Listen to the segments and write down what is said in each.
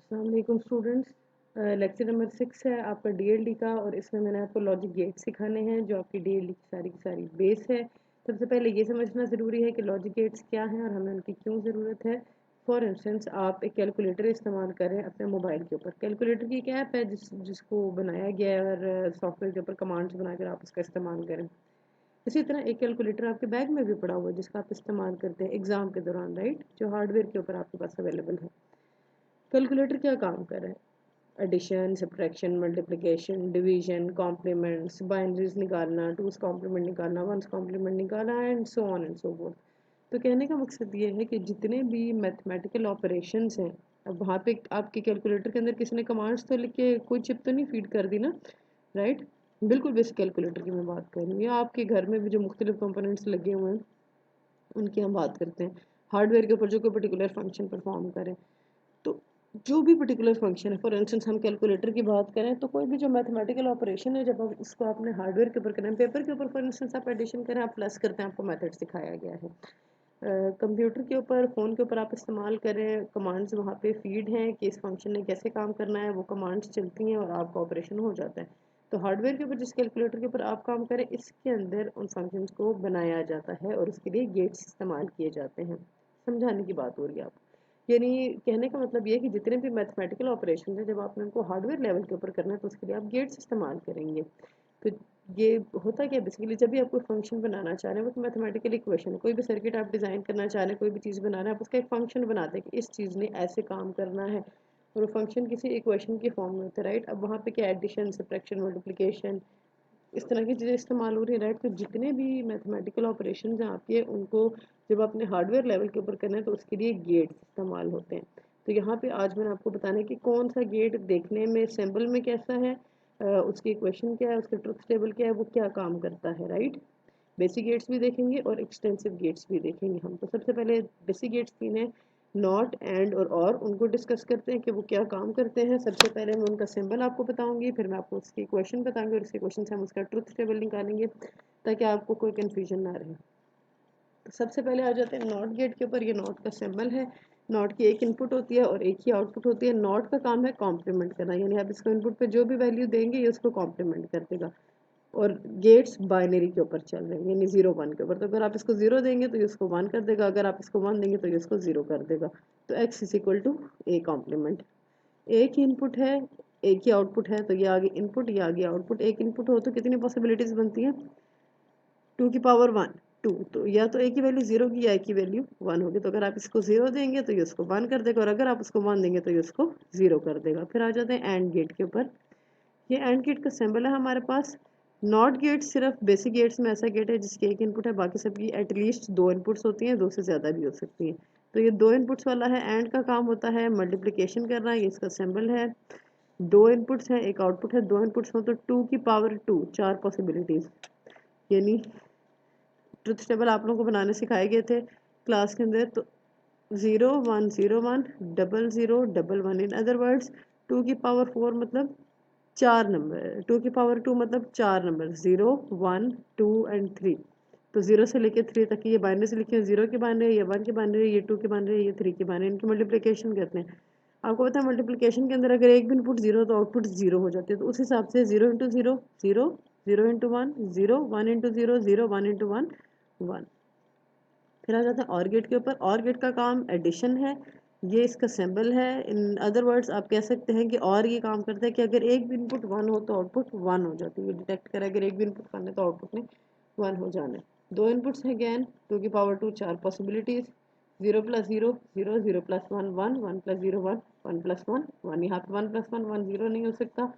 अस्सलाम वालेकुम students. Lecture number 6 है आपका डीएलडी का और इसमें मैंने आपको लॉजिक गेट सिखाने हैं जो आपकी डीएलडी की सारी बेस है। सबसे पहले ये समझना ज़रूरी है कि लॉजिक गेट्स क्या हैं और हमें उनकी क्यों ज़रूरत है। फॉर इंस्टेंस आप एक कैलकुलेटर इस्तेमाल करें अपने मोबाइल के ऊपर। कैलकुलेटर की एक ऐप है जिसको बनाया गया है और सॉफ्टवेयर के ऊपर कमांड्स बनाकर आप उसका इस्तेमाल करें। इसी तरह एक कैलकुलेटर आपके बैग में भी पड़ा हुआ है जिसका आप इस्तेमाल करते हैं एग्ज़ाम के दौरान, राइट, जो हार्डवेयर के ऊपर आपके पास अवेलेबल है। कैलकुलेटर क्या काम कर रहा है? Addition, subtraction, multiplication, division, complements, binaries निकालना, टूस कॉम्प्लीमेंट निकालना, वंस कॉम्प्लीमेंट निकालना and so on and so forth. तो कहने का मकसद ये है कि जितने भी मैथमेटिकल ऑपरेशंस हैं, अब वहाँ पे आपके कैलकुलेटर के अंदर किसी ने कमांड्स तो लिख के कोई चिप तो नहीं फीड कर दी ना, राइट। बिल्कुल बेसिक कैलकुलेटर की मैं बात कर रही हूँ, या आपके घर में भी जो मुख्तलिफ कंपोनेंट्स लगे हुए हैं उनकी हम बात करते हैं। हार्डवेयर के ऊपर जो कोई पर्टिकुलर फंक्शन परफॉर्म करें, तो जो भी पर्टिकुलर फंक्शन है, फॉर इंस्टेंस हम कैलकुलेटर की बात करें तो कोई भी जो मैथमेटिकल ऑपरेशन है जब आप उसको आपने हार्डवेयर के ऊपर करें, पेपर के ऊपर फॉर इंस्टेंस आप एडिशन करें, आप प्लस करते हैं, आपको मेथड सिखाया गया है। कंप्यूटर के ऊपर, फ़ोन के ऊपर आप इस्तेमाल करें, कमांड्स वहाँ पे फीड हैं कि इस फंक्शन ने कैसे काम करना है, वो कमांड्स चलती हैं और आपका ऑपरेशन हो जाता है। तो हार्डवेयर के ऊपर जिस कैलकुलेटर के ऊपर आप काम करें, इसके अंदर उन फंक्शंस को बनाया जाता है और उसके लिए गेट्स इस्तेमाल किए जाते हैं। समझाने की बात हो रही है आपको, यानी कहने का मतलब ये है कि जितने भी मैथमेटिकल ऑपरेशन हैं जब आपने उनको हार्डवेयर लेवल के ऊपर करना है तो उसके लिए आप गेट्स इस्तेमाल करेंगे। तो ये होता क्या है बेसिकली, जब भी आप कोई फंक्शन बनाना चाह रहे हैं, वो मैथमेटिकल इक्वेशन, कोई भी सर्किट आप डिज़ाइन करना चाह रहे हैं, कोई भी चीज़ बना रहे हैं, आप उसका एक फंक्शन बनाते हैं कि इस चीज़ ने ऐसे काम करना है और वो फंक्शन किसी इक्वेशन के फॉर्म में होता है, राइट। अब वहाँ पे क्या एडिशन, सब्ट्रैक्शन, मल्टीप्लिकेशन, इस तरह की चीज़ें इस्तेमाल हो रही है, राइट। तो जितने भी मैथमेटिकल ऑपरेशन हैं आपके, उनको जब अपने हार्डवेयर लेवल के ऊपर करना है तो उसके लिए गेट्स इस्तेमाल होते हैं। तो यहाँ पे आज मैंने आपको बताना है कि कौन सा गेट देखने में सिंबल में कैसा है, उसकी इक्वेशन क्या है, उसका ट्रुथ टेबल क्या है, वो क्या काम करता है, राइट। बेसिक गेट्स भी देखेंगे और एक्सटेंसिव गेट्स भी देखेंगे हम। तो सबसे पहले बेसिक गेट्स तीन है, नॉट, एंड और उनको डिस्कस करते हैं कि वो क्या काम करते हैं। सबसे पहले मैं उनका सिंबल आपको बताऊंगी, फिर मैं आपको उसकी क्वेश्चन बताऊंगी और उसके क्वेश्चन से हम उसका ट्रुथ टेबल निकालेंगे ताकि आपको कोई कन्फ्यूजन ना रहे। तो सबसे पहले आ जाते हैं नॉट गेट के ऊपर। ये नॉट का सिंबल है। नॉट की एक इनपुट होती है और एक ही आउटपुट होती है। नॉट का काम है कॉम्प्लीमेंट करना, यानी आप इसको इनपुट पे जो भी वैल्यू देंगे ये उसको कॉम्प्लीमेंट कर देगा। और गेट्स बाइनरी के ऊपर चल रहे हैं, यानी 0 1 के ऊपर। तो अगर आप इसको 0 देंगे तो ये इसको 1 कर देगा, अगर आप इसको 1 देंगे तो ये इसको 0 कर देगा। तो x is equal to A complement. एक ही इनपुट है, एक ही आउटपुट है, तो ये आगे इनपुट, ये आगे आउटपुट। एक इनपुट हो तो कितनी पॉसिबिलिटीज बनती हैं? 2 की पावर 1, 2। तो या तो ए की वैल्यू 0 की या ए की वैल्यू 1 होगी। तो अगर आप इसको 0 देंगे तो ये उसको 1 कर देगा और अगर आप उसको 1 देंगे तो ये उसको 0 कर देगा। फिर आ जाते हैं एंड गेट के ऊपर। ये एंड गेट का सिंबल है हमारे पास। नॉट गेट सिर्फ बेसिक गेट्स में ऐसा गेट है जिसकी एक इनपुट है, बाकी सबकी एटलीस्ट 2 इनपुट्स होती हैं, 2 से ज़्यादा भी हो सकती हैं। तो ये 2 इनपुट्स वाला है। एंड का काम होता है मल्टीप्लिकेशन करना, ये इसका सिंबल है। 2 इनपुट्स हैं, एक आउटपुट है। 2 इनपुट्स हो तो 2 की पावर 2, 4 पॉसिबिलिटीज। यानी ट्रुथ टेबल आप लोगों को बनाने सिखाए गए थे क्लास के अंदर। तो 0 1 0 1, 00 1 इन अदर वर्ड्स 2 की पावर 4 मतलब 4 नंबर, 2 की पावर 2 मतलब 4 नंबर, 0 1 2 एंड 3। तो 0 से लेके 3 तक की ये बाइनरी से लिखी है। 0 की बाइनरी, ये 1 की बाइनरी, ये 2 की बाइनरी, ये 3 की बाइनरी। इनकी मल्टीप्लिकेशन करते हैं। आपको पता है मल्टीप्लिकेशन के अंदर अगर एक भी इनपुट 0 तो आउटपुट 0 हो जाती है। तो उस हिसाब से 0 × 0 0, 0 × 1 0, 1 × 0 0, 1 × 1 1। फिर आ जाता है और गेट के ऊपर। और गेट का काम एडिशन है, ये इसका सिंबल है। इन अदर वर्ड्स आप कह सकते हैं कि और ये काम करता है कि अगर एक भी इनपुट 1 हो तो आउटपुट 1 हो जाती है। ये डिटेक्ट करें अगर एक भी इनपुट 1 है तो आउटपुट ने 1 हो जाना है। 2 इनपुट्स हैं अगैन, 2 की पावर 2, 4 पॉसिबिलिटीज। 0 + 0 0, 0 + 1 1, 1 + 0 1, 1 + 1 1। यहाँ पे 1 + 1 0 नहीं हो सकता।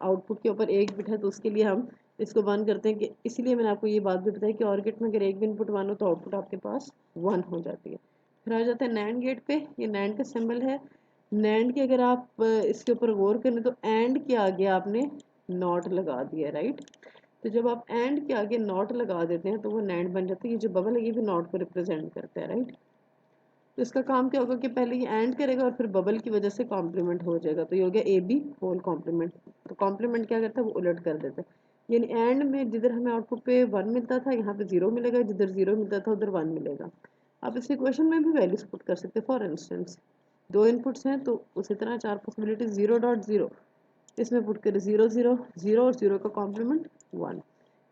आउटपुट के ऊपर एक बिट है तो उसके लिए हम इसको 1 करते हैं कि इसलिए मैंने आपको ये बात भी बताई कि और गेट में अगर एक भी इनपुट 1 हो तो आउटपुट आपके पास 1 हो जाती है। फिर आ जाता है नैंड गेट पे। ये नैंड का सिंबल है। नैंड के अगर आप इसके ऊपर गौर करें तो एंड के आगे आपने नॉट लगा दिया, राइट। तो जब आप एंड के आगे नॉट लगा देते हैं तो वो नैंड बन जाता है। ये जो बबल है ये भी नॉट को रिप्रेजेंट करता है, राइट। तो इसका काम क्या होगा कि पहले ये एंड करेगा और फिर बबल की वजह से कॉम्प्लीमेंट हो जाएगा। तो ये हो गया ए बी होल कॉम्प्लीमेंट। तो कॉम्प्लीमेंट क्या करता है, वो उलट कर देता है। यानी एंड में जिधर हमें आउटपुट पे 1 मिलता था यहाँ पे 0 मिलेगा, जिधर 0 मिलता था उधर 1 मिलेगा। आप इस इक्वेशन में भी वैल्यूज पुट कर सकते हैं। फॉर इंस्टेंस 2 इनपुट्स हैं तो उसी तरह 4 पॉसिबिलिटी 0.0 इसमें पुट करें 0 0 0 और 0 का कॉम्प्लीमेंट 1।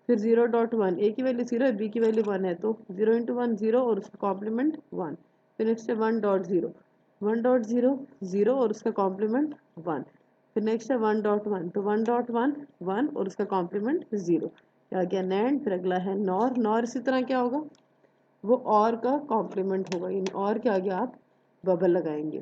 फिर 0.1 ए की वैल्यू 0 है, बी की वैल्यू 1 है, तो 0 इंटू 1 0 और उसका कॉम्प्लीमेंट 1। फिर नेक्स्ट है 1.0 1.0 0 और उसका कॉम्प्लीमेंट 1। फिर नेक्स्ट है 1.1 तो 1.1 1 और उसका कॉम्प्लीमेंट 0। क्या गया नैंड। फिर अगला है नॉर। नॉर इसी तरह क्या होगा, वो और का कॉम्प्लीमेंट होगा, यानी और के आगे आप बबल लगाएंगे।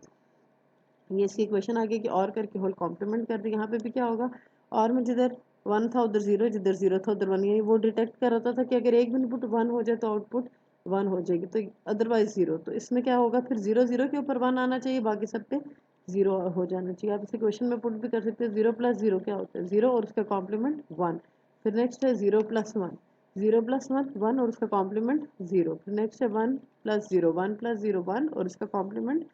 ये इसकी इक्वेशन आगे कि और करके होल कॉम्प्लीमेंट कर दी। यहाँ पे भी क्या होगा, और में जिधर 1 था उधर 0, जिधर 0 था उधर 1, यानी वो डिटेक्ट कर रहा था कि अगर एक भी इनपुट 1 हो जाए तो आउटपुट 1 हो जाएगी, तो अदरवाइज 0। तो इसमें क्या होगा, फिर 0 0 के ऊपर 1 आना चाहिए, बाकी सब पे 0 हो जाना चाहिए। आप इस इक्वेशन में पुट भी कर सकते हैं। 0 प्लस 0 क्या होता है, 0 और उसका कॉम्प्लीमेंट 1। फिर नेक्स्ट है 0 प्लस 1 0 प्लस 1 1 और उसका कॉम्प्लीमेंट 0। फिर नेक्स्ट है 1 प्लस 0 1 प्लस 0 1 और उसका कॉम्प्लीमेंट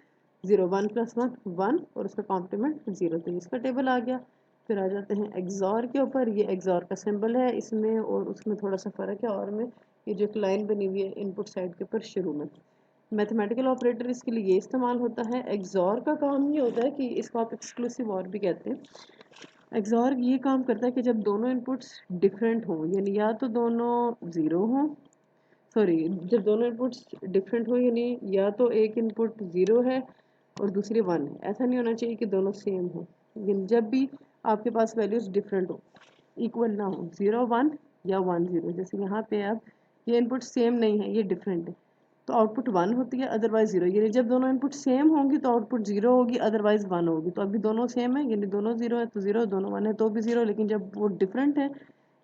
0 1 प्लस 1 1 और उसका कॉम्प्लीमेंट 0। तो इसका टेबल आ गया। फिर आ जाते हैं एक्सॉर के ऊपर। ये एक्सॉर का सिंबल है इसमें और उसमें थोड़ा सा फ़र्क है। और में ये जो एक लाइन बनी हुई है इनपुट साइड के ऊपर शुरू में, मैथमेटिकल ऑपरेटर इसके लिए ये इस्तेमाल होता है। एक्सॉर का काम ये होता है कि इसको आप एक्सक्लूसिव और भी कहते हैं। एक्सॉर ये काम करता है कि जब दोनों इनपुट्स डिफरेंट हों, यानी या तो दोनों ज़ीरो हों, सॉरी जब दोनों इनपुट्स डिफरेंट हो, यानी या तो एक इनपुट 0 है और दूसरी 1 है, ऐसा नहीं होना चाहिए कि दोनों सेम हो। लेकिन जब भी आपके पास वैल्यूज डिफरेंट हो, इक्वल ना हो, 0 1 या 1 0, जैसे यहाँ पे अब ये इनपुट सेम नहीं है, ये डिफरेंट है, तो आउटपुट 1 होती है, अदरवाइज 0। यानी जब दोनों इनपुट सेम होंगी तो आउटपुट 0 होगी, अदरवाइज 1 होगी। तो अभी दोनों सेम है, यानी दोनों 0 है तो 0, दोनों 1 है तो भी 0, लेकिन जब वो डिफरेंट है,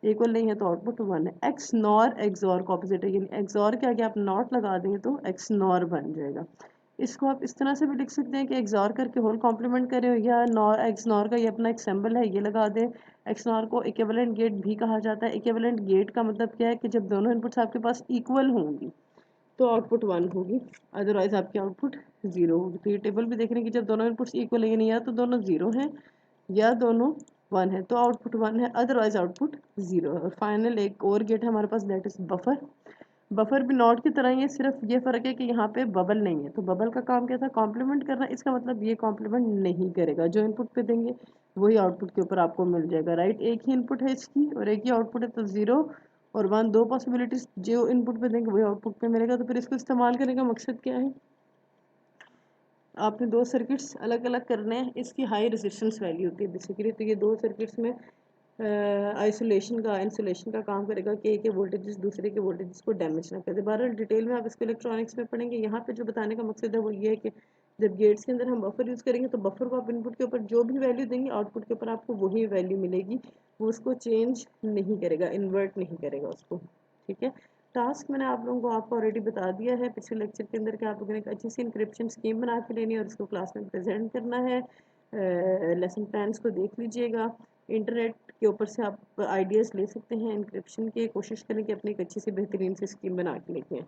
इक्वल नहीं है, तो आउटपुट 1 है। एक्स नॉर एक्सॉर का ऑपोजिट है, यानी एक्सॉर के आगे आप नॉट लगा देंगे तो एक्स नॉर बन जाएगा। इसको आप इस तरह से भी लिख सकते हैं कि एक्सॉर करके होल कॉम्प्लीमेंट करें, या नॉर एक्स नॉर का ये अपना एक सिंबल है, ये लगा दें। एक्स नॉर को इक्विवेलेंट गेट भी कहा जाता है। इक्विवेलेंट गेट का मतलब क्या है कि जब दोनों इनपुट्स आपके पास इक्वल होंगी तो आउटपुट 1 होगी, अदरवाइज आपकी आउटपुट 0 होगी। तो ये टेबल भी देख रहे हैं कि जब दोनों इनपुट्स इक्वल है, यानी या तो दोनों 0 हैं या दोनों 1 है, तो आउटपुट 1 है, अदरवाइज आउटपुट 0 है। और फाइनल एक और गेट है हमारे पास, दैट इज बफर। बफर भी नॉट की तरह ही है, सिर्फ ये फ़र्क है कि यहाँ पे बबल नहीं है। तो बबल का काम क्या था, कॉम्प्लीमेंट करना। इसका मतलब ये कॉम्प्लीमेंट नहीं करेगा, जो इनपुट पे देंगे वही आउटपुट के ऊपर आपको मिल जाएगा, राइट। एक ही इनपुट है इसकी और एक ही आउटपुट है, तो 0 और 1 दो पॉसिबिलिटीज, जो इनपुट पे देंगे वही आउटपुट पे मिलेगा। तो फिर इसको इस्तेमाल करने का मकसद क्या है, आपने दो सर्किट्स अलग अलग करने हैं, इसकी हाई रेजिस्टेंस वैल्यू होती है बेसिकली। तो ये दो सर्किट्स में आइसोलेशन का इंसुलेशन का काम करेगा कि एक के वोल्टेजेस दूसरे के वोल्टेजेस को डैमेज ना कर दे। बहरहाल डिटेल में आप इसको इलेक्ट्रॉनिक्स में पढ़ेंगे। यहाँ पे जो बताने का मकसद है वो ये है कि जब गेट्स के अंदर हम बफर यूज़ करेंगे तो बफर को आप इनपुट के ऊपर जो भी वैल्यू देंगे आउटपुट के ऊपर आपको वही वैल्यू मिलेगी, वो उसको चेंज नहीं करेगा, इन्वर्ट नहीं करेगा उसको, ठीक है। टास्क मैंने आप लोगों को आपको ऑलरेडी बता दिया है पिछले लेक्चर के अंदर कि आप लोगों ने एक अच्छी सी इंक्रिप्शन स्कीम बना के लेनी है और उसको क्लास में प्रेजेंट करना है। लेसन प्लान्स को देख लीजिएगा। इंटरनेट के ऊपर से आप आइडियाज़ ले सकते हैं इंक्रिप्शन के। कोशिश करें कि अपनी एक अच्छी सी बेहतरीन सी स्कीम बना के लेके आएं।